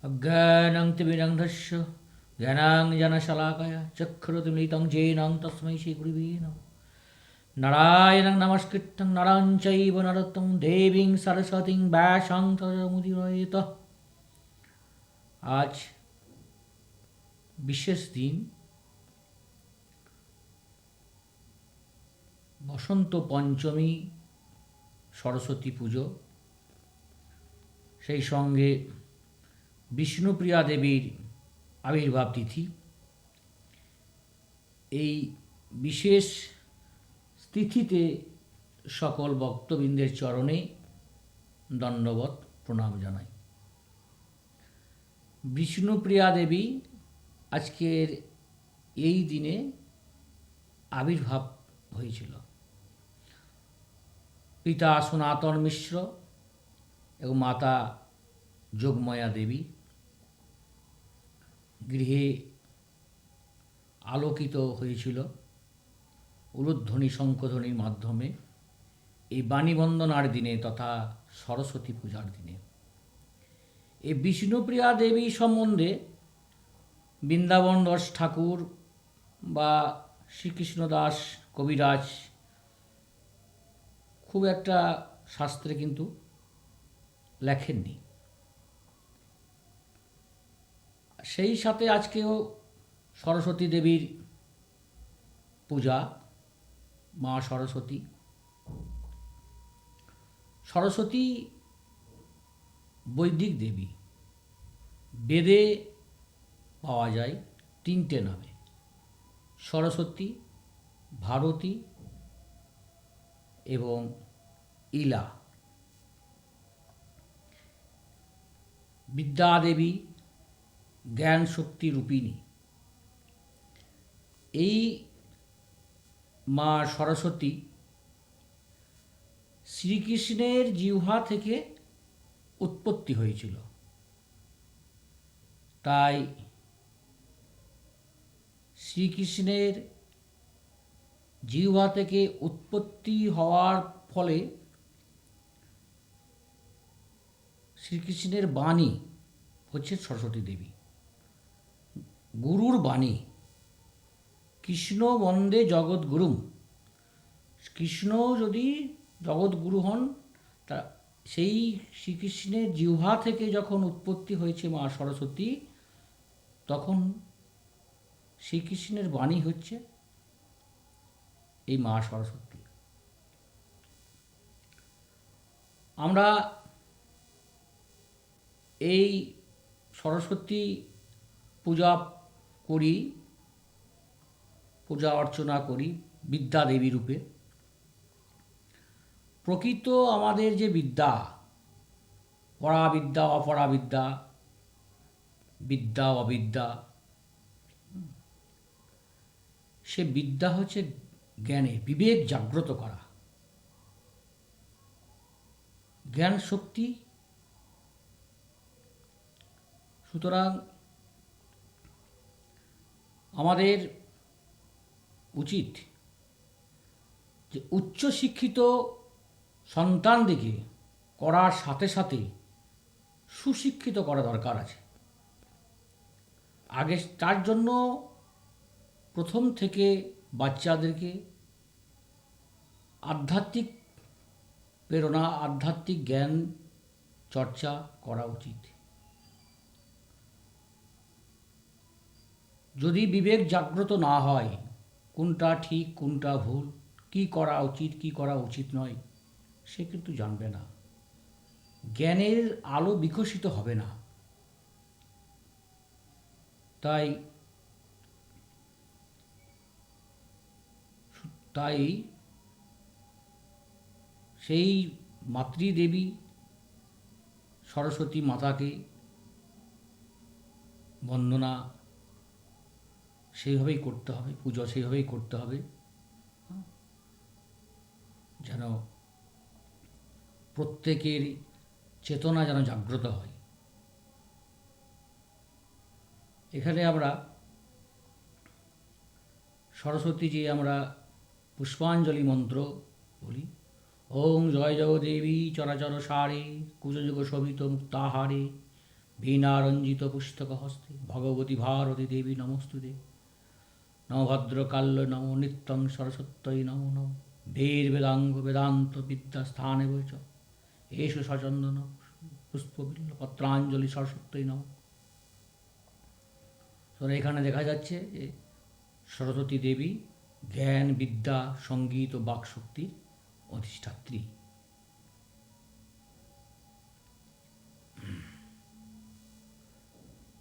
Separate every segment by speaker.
Speaker 1: अज्ञानं तिमिरन्धस्य ज्ञानाञ्जनशलाकया चक्षुरुन्मीलितं येन तस्मै श्रीगुरुवे नमः। नारायणं नमस्कृतं नरं चैव नरोत्तमं देवीं सरस्वतीं व्यासं ततो मुदीरयेत। आज বিশেষ দিন, বসন্ত পঞ্চমী, সরস্বতী পুজো, সেই সঙ্গে বিষ্ণুপ্রিয়া দেবীর আবির্ভাব তিথি। এই বিশেষ তিথিতে সকল ভক্তবৃন্দের চরণে দণ্ডবত প্রণাম জানাই। বিষ্ণুপ্রিয়া দেবী আজকের এই দিনে আবির্ভাব হয়েছিল। পিতা সনাতন মিশ্র এবং মাতা যোগমায়া দেবী গৃহে আলোকিত হয়েছিল উলুধ্বনি শঙ্খধ্বনির মাধ্যমে এই বাণীবন্দনার দিনে তথা সরস্বতী পূজার দিনে। এই বিষ্ণুপ্রিয়া দেবী সম্বন্ধে বৃন্দাবন দাস ঠাকুর বা শ্রীকৃষ্ণদাস কবিরাজ খুব একটা শাস্ত্রে কিন্তু লেখেননি। সেই সাথে আজকেও সরস্বতী দেবীর পূজা, মা সরস্বতী। সরস্বতী বৈদিক দেবী, বেদে পাওয়া যায় তিনটে নামে: সরস্বতী, ভারতী এবং ইলা। বিদ্যা দেবী, জ্ঞান শক্তি রূপিণী। এই মা সরস্বতী শ্রীকৃষ্ণের জিহ্বা থেকে উৎপত্তি হয়েছিল। তাই শ্রীকৃষ্ণের জিহ্বা থেকে উৎপত্তি হওয়ার ফলে শ্রীকৃষ্ণের বাণী হচ্ছে সরস্বতী দেবী, গুরুর বাণী। কৃষ্ণ বন্দে জগৎগুরুম। কৃষ্ণ যদি জগৎগুরু হন, তা সেই শ্রীকৃষ্ণের জিহ্বা থেকে যখন উৎপত্তি হয়েছে মা সরস্বতী, তখন শ্রীকৃষ্ণের বাণী হচ্ছে এই মা সরস্বতী। আমরা এই সরস্বতী পূজা করি, পূজা অর্চনা করি বিদ্যা দেবী রূপে। প্রকৃত আমাদের যে বিদ্যা, পরাবিদ্যা, অপরাবিদ্যা, বিদ্যা অবিদ্যা, সে বিদ্যা হচ্ছে জ্ঞানে বিবেক জাগ্রত করা, জ্ঞান শক্তি। সুতরাং আমাদের উচিত যে উচ্চশিক্ষিত সন্তানদিকে করার সাথে সাথে সুশিক্ষিত করা দরকার আছে। আগে তার জন্য প্রথম থেকে বাচ্চাদেরকে আধ্যাত্মিক প্রেরণা, আধ্যাত্মিক জ্ঞান চর্চা করা উচিত। যদি বিবেক জাগ্রত না হয়, কোনটা ঠিক কোনটা ভুল, কি করা উচিত কি করা উচিত নয়, সে কিন্তু জানবে না, জ্ঞানের আলো বিকশিত হবে না। তাই সেই মাতৃদেবী সরস্বতী মাতাকে বন্দনা সেইভাবেই করতে হবে, পুজো সেইভাবেই করতে হবে, যেন প্রত্যেকের চেতনা যেন জাগ্রত হয়। এখানে আমরা সরস্বতী যে আমরা পুষ্পাঞ্জলি মন্ত্র বলি, ওং জয় জগদেবী চরাচর সারে কুজযুগ শোভিত মুক্তাহারে বীণারঞ্জিত পুস্তক হস্তে ভগবতী ভারতী দেবী নমস্তুতে। নম ভদ্রকাল্য নম নিত্যং সরস্বত্যই নমো নম। বেদাঙ্গ বেদান্ত বিদ্যাস্থানে চ এষ সচন্দন পুষ্পবিল্ল পত্রাঞ্জলি সরস্বত্যই নম। তো এখানে দেখা যাচ্ছে যে সরস্বতী দেবী জ্ঞান, বিদ্যা, সঙ্গীত ও বাকশক্তির অধিষ্ঠাত্রী।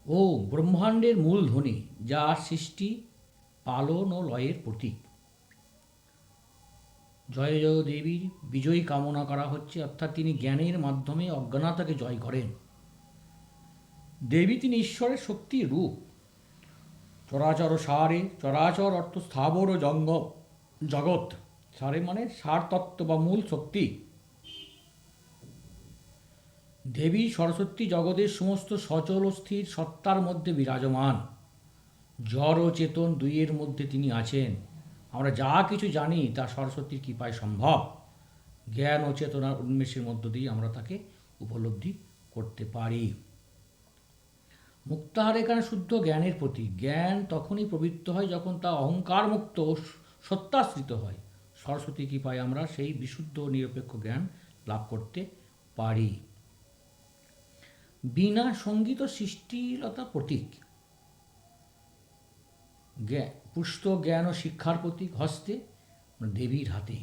Speaker 1: ও ব্রহ্মাণ্ডের মূল ধ্বনি, যা সৃষ্টি, পালন ও লয়ের প্রতীক। জয় জয় দেবীর বিজয়ী কামনা করা হচ্ছে, অর্থাৎ তিনি জ্ঞানের মাধ্যমে অজ্ঞানতাকে জয় করেন। দেবী তিনি ঈশ্বরের শক্তির রূপ। চরাচর সারে, চরাচর অর্থ স্থাবর ও জগৎ, সারে মানে সার তত্ত্ব বা মূল শক্তি। দেবী সরস্বতী জগতের সমস্ত সচল ও স্থির সত্তার মধ্যে বিরাজমান। জড় ও চেতন দুইয়ের মধ্যে তিনি আছেন। আমরা যা কিছু জানি তা সরস্বতীর কৃপায় সম্ভব। জ্ঞান ও চেতনার উন্মেষের মধ্য দিয়ে আমরা তাকে উপলব্ধি করতে পারি। মুক্তাহার এখানে শুদ্ধ জ্ঞানের প্রতীক। জ্ঞান তখনই প্রবৃত্ত হয় যখন তা অহংকার মুক্ত ও সত্যাশ্রিত হয়। সরস্বতী কৃপায় আমরা সেই বিশুদ্ধ ও নিরপেক্ষ জ্ঞান লাভ করতে পারি। বীণা সঙ্গীত ও সৃষ্টিলতার প্রতীক। পুস্তক জ্ঞান ও শিক্ষার প্রতীক হস্তে, দেবীর হাতে।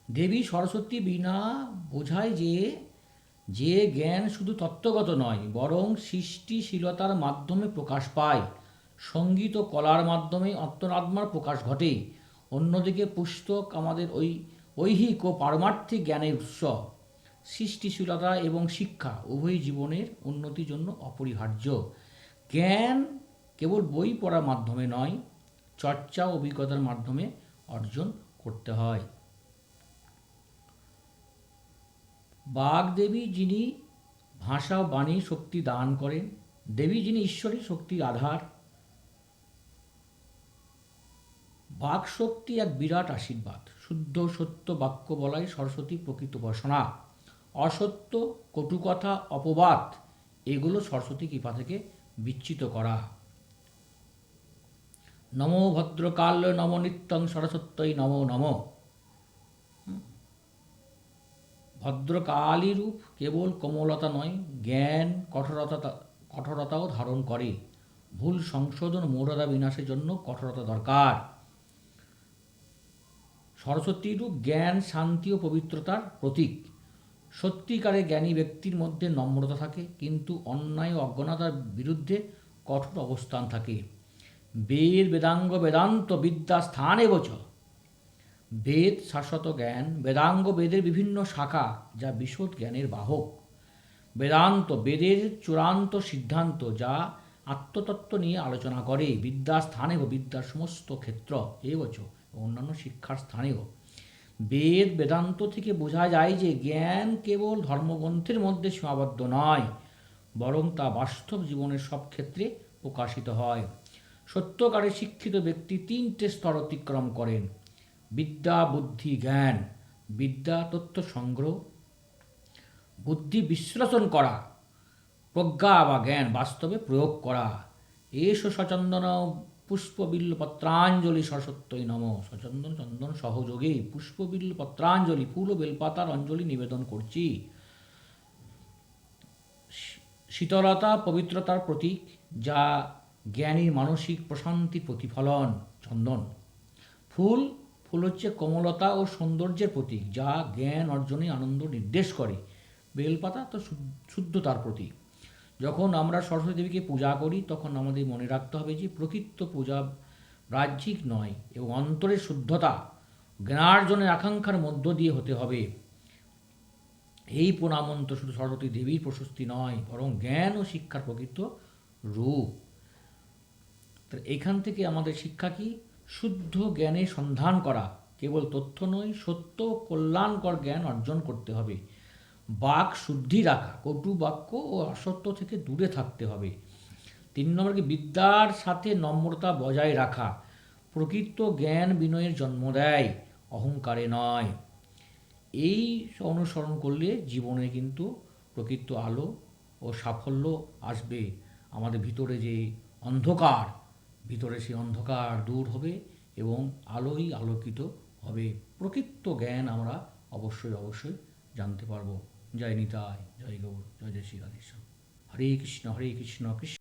Speaker 1: দেবী সরস্বতী বীণা বোঝায় যে জ্ঞান শুধু তত্ত্বগত নয়, বরং সৃষ্টিশীলতার মাধ্যমে প্রকাশ পায়। সঙ্গীত ও কলার মাধ্যমে অন্তরাত্মার প্রকাশ ঘটে। অন্যদিকে পুস্তক আমাদের ঐহিক ও পারমার্থিক জ্ঞানের উৎস। সৃষ্টিশীলতা এবং শিক্ষা উভয়ই জীবনের উন্নতির জন্য অপরিহার্য। জ্ঞান কেবল বই পড়ার মাধ্যমে নয়, চর্চা ও অভিজ্ঞতার মাধ্যমে অর্জন করতে হয়। বাগদেবী যিনি ভাষা ও বাণীর শক্তি দান করেন। দেবী যিনি ঈশ্বরের শক্তির আধার। বাক শক্তি এক বিরাট আশীর্বাদ। শুদ্ধ সত্য বাক্য বলাই সরস্বতী প্রকৃত উপাসনা। অসত্য, কটুকথা, অপবাদ এগুলো সরস্বতী কৃপা থেকে বিচ্যুত করা। নমো ভদ্রকাল নম নিত্যং সরস্বত্যই নমো নম। ভদ্রকালী রূপ কেবল কোমলতা নয়, জ্ঞান কঠোরতাও ধারণ করে। ভুল সংশোধন, মূঢ়তা বিনাশের জন্য কঠোরতা দরকার। সরস্বতী রূপ জ্ঞান, শান্তি ও পবিত্রতার প্রতীক। সত্যিকারের জ্ঞানী ব্যক্তির মধ্যে নম্রতা থাকে, কিন্তু অন্যায় ও অজ্ঞানতার বিরুদ্ধে কঠোর অবস্থান থাকে। বেদাঙ্গ বেদান্ত বিদ্যা স্থানে বচ। বেদ শাশ্বত জ্ঞান, বেদাঙ্গ বেদের বিভিন্ন শাখা যা বিশদ জ্ঞানের বাহক। বেদান্ত বেদের চূড়ান্ত সিদ্ধান্ত যা আত্মতত্ত্ব নিয়ে আলোচনা করে। বিদ্যাস্থানেও বিদ্যার সমস্ত ক্ষেত্র এবচ, অন্যান্য শিক্ষার স্থানেও। বেদান্ত থেকে বোঝা যায় যে জ্ঞান কেবল ধর্মগ্রন্থের মধ্যে সীমাবদ্ধ নয়, বরং তা বাস্তব জীবনের সব ক্ষেত্রে প্রকাশিত হয়। সত্যকারে শিক্ষিত ব্যক্তি তিনটে স্তর অতিক্রম করেন: বিদ্যা, বুদ্ধি, জ্ঞান। বিদ্যা তথ্য সংগ্রহ, বুদ্ধি বিশ্লেষণ করা, প্রজ্ঞা বা জ্ঞান বাস্তবে প্রয়োগ করা। এষ সচন্দন পুষ্পবিল্ল পত্রাঞ্জলি সরস্বত্যই নম। সচন্দন চন্দন সহযোগে পুষ্পবিল্ল পত্রাঞ্জলি, ফুল ও বেলপাতার অঞ্জলি নিবেদন করছি। শীতলতা পবিত্রতার প্রতীক, যা জ্ঞানীর মানসিক প্রশান্তির প্রতিফলন। চন্দন ফুল হচ্ছে কোমলতা ও সৌন্দর্যের প্রতীক, যা জ্ঞান অর্জনে আনন্দ নির্দেশ করে। বেলপাতা তো শুদ্ধতার প্রতীক। যখন আমরা সরস্বতী দেবীকে পূজা করি, তখন আমাদের মনে রাখতে হবে যে প্রকৃত পূজা বাহ্যিক নয় এবং অন্তরের শুদ্ধতা, জ্ঞানার্জনের আকাঙ্ক্ষার মধ্য দিয়ে হতে হবে। এই প্রণামন্ত শুধু সরস্বতী দেবীর প্রশস্তি নয়, বরং জ্ঞান ও শিক্ষার প্রকৃত রূপ। এখান থেকে আমাদের শিক্ষা কি? শুদ্ধ জ্ঞানের সন্ধান করা, কেবল তথ্য নয়, সত্য কল্যাণকর জ্ঞান অর্জন করতে হবে। বাক শুদ্ধি রাখা, কটু বাক্য ও অসত্য থেকে দূরে থাকতে হবে। 3 নম্বর কি? বিদ্যার সাথে নম্রতা বজায় রাখা। প্রকৃত জ্ঞান বিনয়ের জন্ম দেয়, অহংকারে নয়। এই অনুসরণ করলে জীবনে কিন্তু প্রকৃত আলো ও ও সাফল্য আসবে। আমাদের ভিতরে যে অন্ধকার, ভিতরে সেই অন্ধকার দূর হবে এবং আলোই আলোকিত হবে। প্রকৃত জ্ঞান আমরা অবশ্যই অবশ্যই জানতে পারবো। জয় নিতাই, জয় গৌর, জয় জয় শ্রী রাধেশ্যাম। হরে কৃষ্ণ কৃষ্ণ